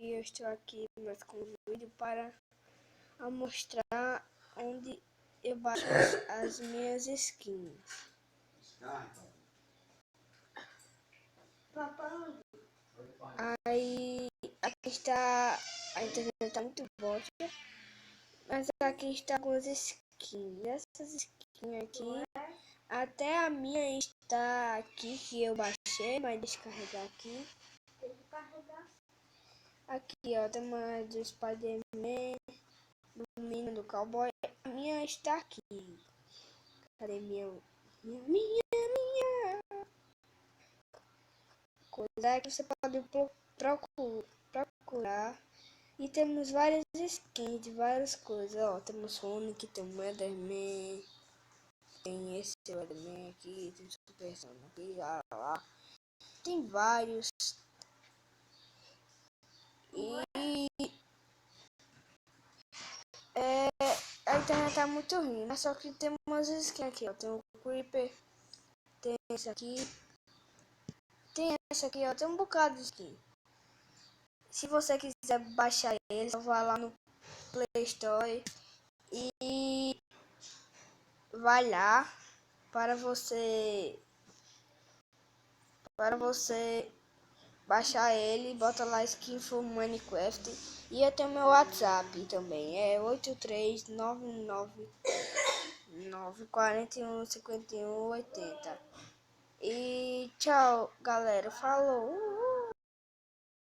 e eu estou aqui mais com um vídeo para mostrar onde eu baixo as minhas skins. Aí aqui está, a internet está muito boa, mas aqui está algumas skins. Essas skins aqui, até a minha está aqui que eu baixei, mas descarregar aqui. Aqui ó, tem uma do Spider-Man, do menino do cowboy. A minha está aqui. Cadê minha coisa que você pode procurar. E temos várias skins de várias coisas. Ó, temos Sonic, tem o Enderman, tem esse Enderman aqui, tem Super Sonic aqui, lá. Tem vários. A internet tá muito ruim, mas só que tem umas skins aqui, ó. Tem o Creeper, tem esse aqui, tem esse aqui, ó. Tem um bocado de skin. Se você quiser baixar eles, vá lá no Play Store e vai lá para você baixar ele, bota lá skin for Minecraft. E eu tenho meu WhatsApp também, é 83999415180. E tchau, galera, falou.